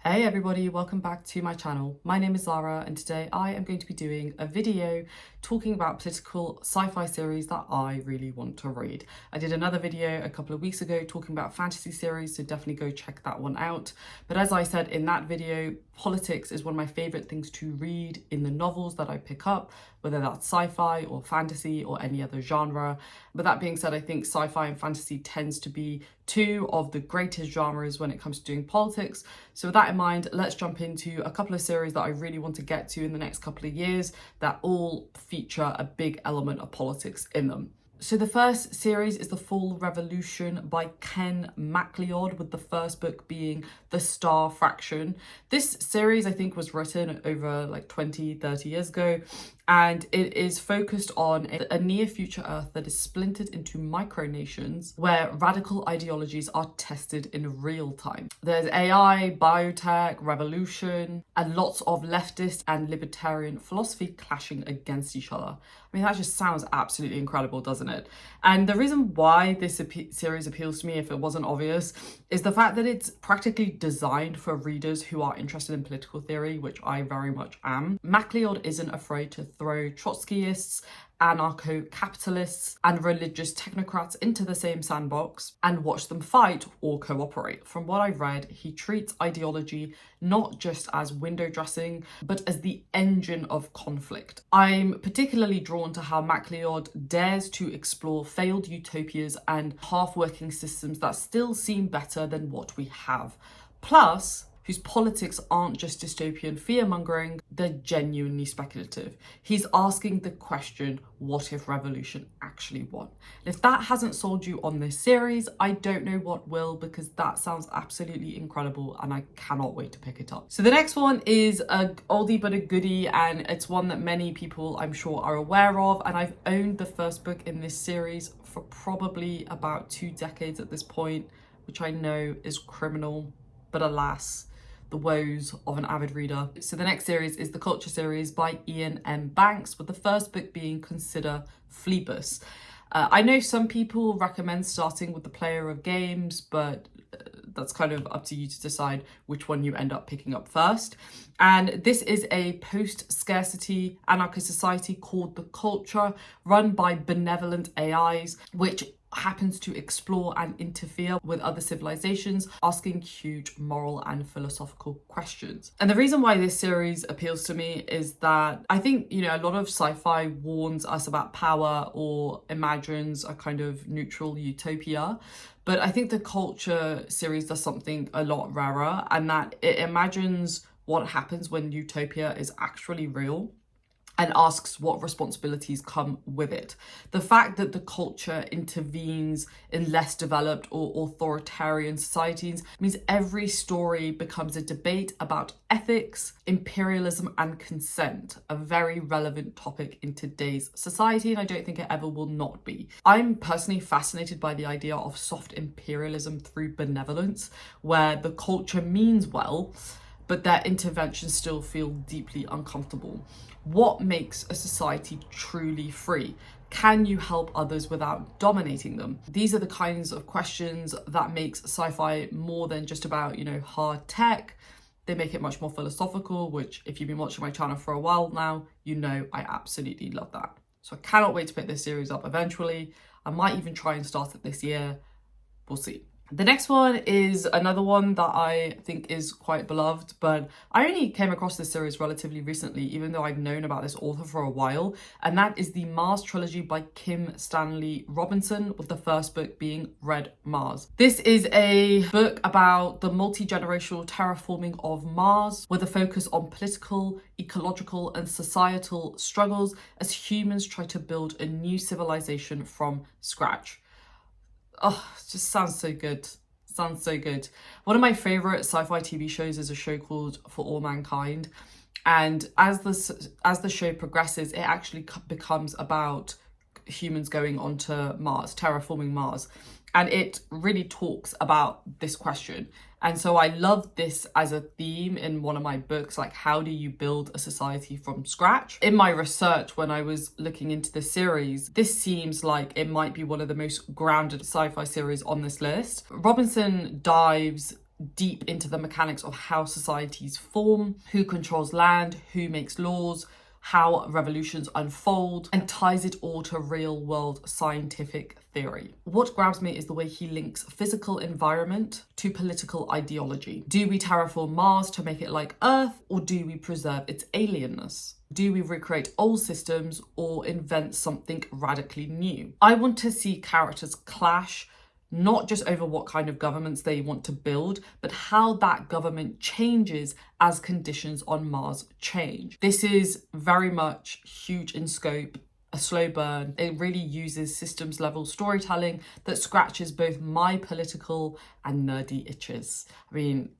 Hey everybody, welcome back to my channel. My name is Zara and today I am going to be doing a video talking about political sci-fi series that I really want to read. I did another video a couple of weeks ago talking about fantasy series, so definitely go check that one out. But as I said in that video, politics is one of my favorite things to read in the novels that I pick up, whether that's sci-fi or fantasy or any other genre. But that being said, I think sci-fi and fantasy tends to be two of the greatest genres when it comes to doing politics. So with that in mind, let's jump into a couple of series that I really want to get to in the next couple of years that all feature a big element of politics in them. So the first series is The Full Revolution by Ken MacLeod, with the first book being The Star Fraction. This series I think was written over like 20-30 years ago, and it is focused on a near future Earth that is splintered into micronations where radical ideologies are tested in real time. There's AI, biotech, revolution, and lots of leftist and libertarian philosophy clashing against each other. I mean, that just sounds absolutely incredible, doesn't it? And the reason why this series appeals to me, if it wasn't obvious, is the fact that it's practically designed for readers who are interested in political theory, which I very much am. MacLeod isn't afraid to throw Trotskyists, anarcho-capitalists and religious technocrats into the same sandbox and watch them fight or cooperate. From what I've read, he treats ideology not just as window dressing, but as the engine of conflict. I'm particularly drawn to how MacLeod dares to explore failed utopias and half-working systems that still seem better than what we have. Plus, whose politics aren't just dystopian fear-mongering, they're genuinely speculative. He's asking the question, what if revolution actually won? And if that hasn't sold you on this series, I don't know what will, because that sounds absolutely incredible and I cannot wait to pick it up. So the next one is a oldie but a goodie, and it's one that many people I'm sure are aware of, and I've owned the first book in this series for probably about 2 decades at this point, which I know is criminal, but alas, the woes of an avid reader. So the next series is the Culture series by Ian M. Banks, with the first book being Consider Phlebas. I know some people recommend starting with The Player of Games, but that's kind of up to you to decide which one you end up picking up first. And this is a post-scarcity anarchist society called The Culture, run by benevolent AIs, which happens to explore and interfere with other civilizations, asking huge moral and philosophical questions. And the reason why this series appeals to me is that I think, you know, a lot of sci-fi warns us about power or imagines a kind of neutral utopia. But I think the Culture series does something a lot rarer, and that it imagines what happens when utopia is actually real and asks what responsibilities come with it. The fact that the Culture intervenes in less developed or authoritarian societies means every story becomes a debate about ethics, imperialism, and consent, a very relevant topic in today's society, and I don't think it ever will not be. I'm personally fascinated by the idea of soft imperialism through benevolence, where the Culture means well, but their interventions still feel deeply uncomfortable. What makes a society truly free? Can you help others without dominating them? These are the kinds of questions that makes sci-fi more than just about, you know, hard tech. They make it much more philosophical, which if you've been watching my channel for a while now, you know I absolutely love that. So I cannot wait to pick this series up eventually. I might even try and start it this year. We'll see. The next one is another one that I think is quite beloved, but I only came across this series relatively recently, even though I've known about this author for a while, and that is the Mars Trilogy by Kim Stanley Robinson, with the first book being Red Mars. This is a book about the multi-generational terraforming of Mars, with a focus on political, ecological, and societal struggles as humans try to build a new civilization from scratch. Oh, it just sounds so good. Sounds so good. One of my favorite sci-fi TV shows is a show called For All Mankind. And as the show progresses, it actually becomes about humans going onto Mars, terraforming Mars. And it really talks about this question. And so I love this as a theme in one of my books, like how do you build a society from scratch? In my research, when I was looking into the series, this seems like it might be one of the most grounded sci-fi series on this list. Robinson dives deep into the mechanics of how societies form, who controls land, who makes laws, how revolutions unfold, and ties it all to real world scientific theory. What grabs me is the way he links physical environment to political ideology. Do we terraform Mars to make it like Earth, or do we preserve its alienness? Do we recreate old systems or invent something radically new? I want to see characters clash, not just over what kind of governments they want to build, but how that government changes as conditions on Mars change. This is very much huge in scope, a slow burn. It really uses systems level storytelling that scratches both my political and nerdy itches. I mean,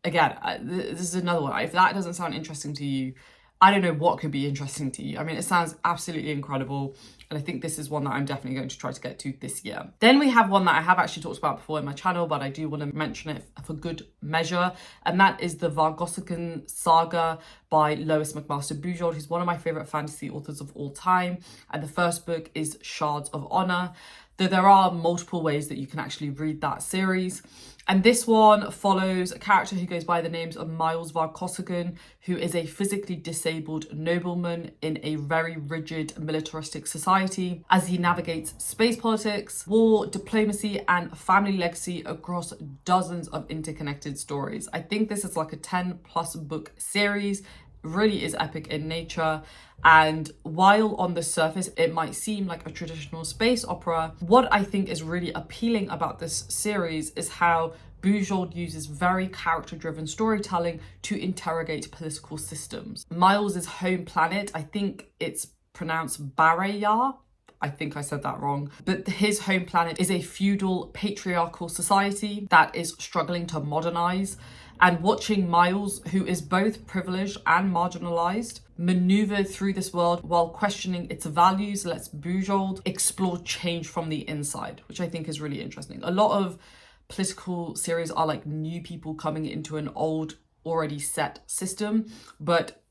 again, this is another one. If that doesn't sound interesting to you, I don't know what could be interesting to you. I mean, it sounds absolutely incredible. And I think this is one that I'm definitely going to try to get to this year. Then we have one that I have actually talked about before in my channel, but I do want to mention it for good measure. And that is the Varosen Saga by Lois McMaster-Bujold, who's one of my favorite fantasy authors of all time. And the first book is Shards of Honor. Though there are multiple ways that you can actually read that series. And this one follows a character who goes by the names of Miles Varosen, who is a physically disabled nobleman in a very rigid militaristic society, as he navigates space politics, war, diplomacy, and family legacy across dozens of interconnected stories. I think this is like a 10+ book series. Really is epic in nature, and while on the surface it might seem like a traditional space opera, what I think is really appealing about this series is how Bujold uses very character-driven storytelling to interrogate political systems. Miles' home planet, I think it's pronounced Baraya, I think I said that wrong, but his home planet is a feudal patriarchal society that is struggling to modernize. And watching Miles, who is both privileged and marginalized, maneuver through this world while questioning its values lets Bujold explore change from the inside, which I think is really interesting. A lot of political series are like new people coming into an old, already set system, but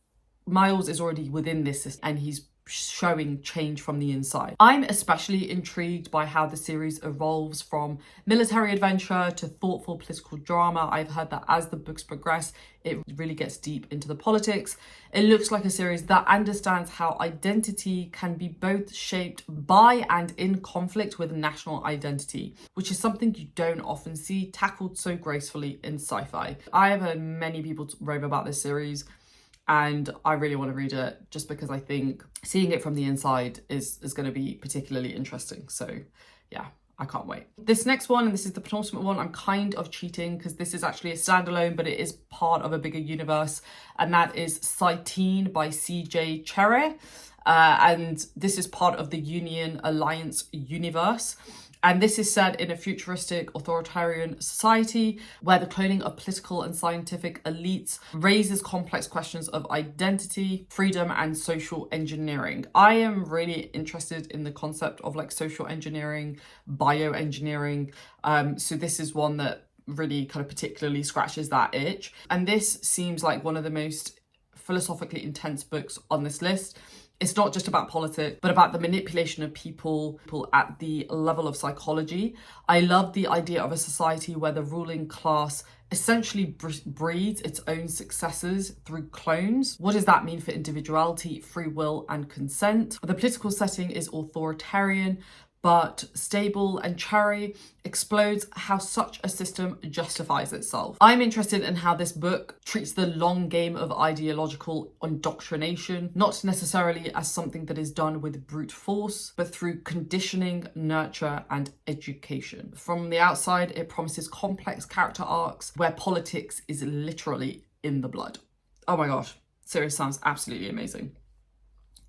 Miles is already within this system and he's showing change from the inside. I'm especially intrigued by how the series evolves from military adventure to thoughtful political drama. I've heard that as the books progress, it really gets deep into the politics. It looks like a series that understands how identity can be both shaped by and in conflict with national identity, which is something you don't often see tackled so gracefully in sci-fi. I have heard many people rave about this series, and I really want to read it just because I think seeing it from the inside is going to be particularly interesting. So yeah, I can't wait. This next one, and this is the penultimate one, I'm kind of cheating because this is actually a standalone, but it is part of a bigger universe, and that is Saitine by C.J. Cherryh. And this is part of the Union Alliance universe. And this is set in a futuristic authoritarian society where the cloning of political and scientific elites raises complex questions of identity, freedom, and social engineering. I am really interested in the concept of like social engineering, bioengineering. So this is one that really kind of particularly scratches that itch. And this seems like one of the most philosophically intense books on this list. It's not just about politics, but about the manipulation of people at the level of psychology. I love the idea of a society where the ruling class essentially breeds its own successors through clones. What does that mean for individuality, free will, and consent? The political setting is authoritarian, but stable, and Cherryh explodes how such a system justifies itself. I'm interested in how this book treats the long game of ideological indoctrination, not necessarily as something that is done with brute force, but through conditioning, nurture, and education. From the outside, it promises complex character arcs where politics is literally in the blood. Oh my gosh, series sounds absolutely amazing.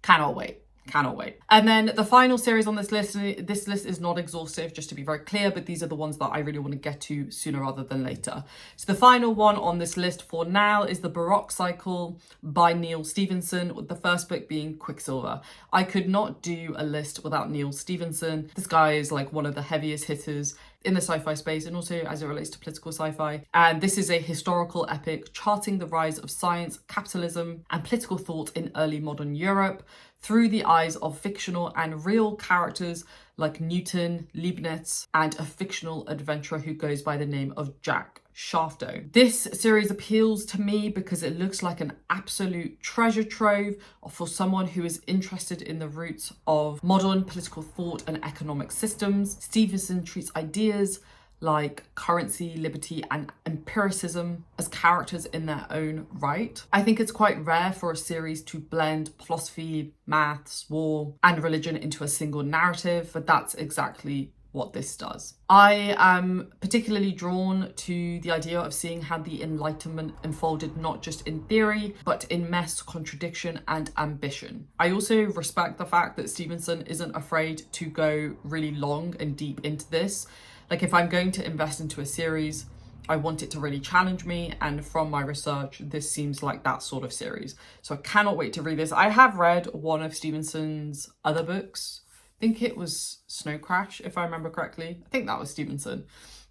Cannot wait. Cannot wait. And then the final series on this list is not exhaustive, just to be very clear, but these are the ones that I really want to get to sooner rather than later. So the final one on this list for now is the Baroque Cycle by Neal Stephenson, with the first book being Quicksilver. I could not do a list without Neal Stephenson. This guy is like one of the heaviest hitters in the sci-fi space, and also as it relates to political sci-fi. And this is a historical epic charting the rise of science, capitalism, and political thought in early modern Europe through the eyes of fictional and real characters like Newton, Leibniz, and a fictional adventurer who goes by the name of Jack. Shafto. This series appeals to me because it looks like an absolute treasure trove for someone who is interested in the roots of modern political thought and economic systems. Stevenson treats ideas like currency, liberty, and empiricism as characters in their own right. I think it's quite rare for a series to blend philosophy, maths, war, and religion into a single narrative, but that's exactly what this does. I am particularly drawn to the idea of seeing how the Enlightenment unfolded not just in theory, but in mess, contradiction, and ambition. I also respect the fact that Stevenson isn't afraid to go really long and deep into this. Like, if I'm going to invest into a series, I want it to really challenge me, and from my research, this seems like that sort of series. So I cannot wait to read this. I have read one of Stevenson's other books. I think it was Snow Crash, if I remember correctly. I think that was Stevenson.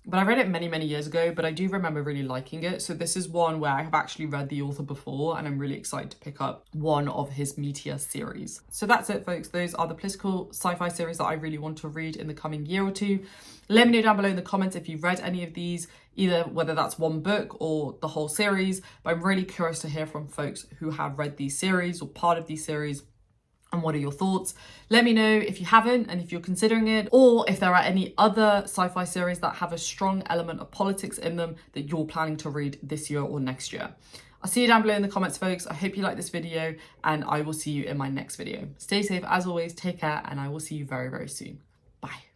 But I read it many, many years ago, but I do remember really liking it. So this is one where I have actually read the author before, and I'm really excited to pick up one of his meatier series. So that's it, folks. Those are the political sci-fi series that I really want to read in the coming year or two. Let me know down below in the comments if you've read any of these, either whether that's one book or the whole series. But I'm really curious to hear from folks who have read these series or part of these series. And what are your thoughts? Let me know if you haven't and if you're considering it, or if there are any other sci-fi series that have a strong element of politics in them that you're planning to read this year or next year. I'll see you down below in the comments, folks. I hope you like this video, and I will see you in my next video. Stay safe as always, take care, and I will see you very, very soon. Bye.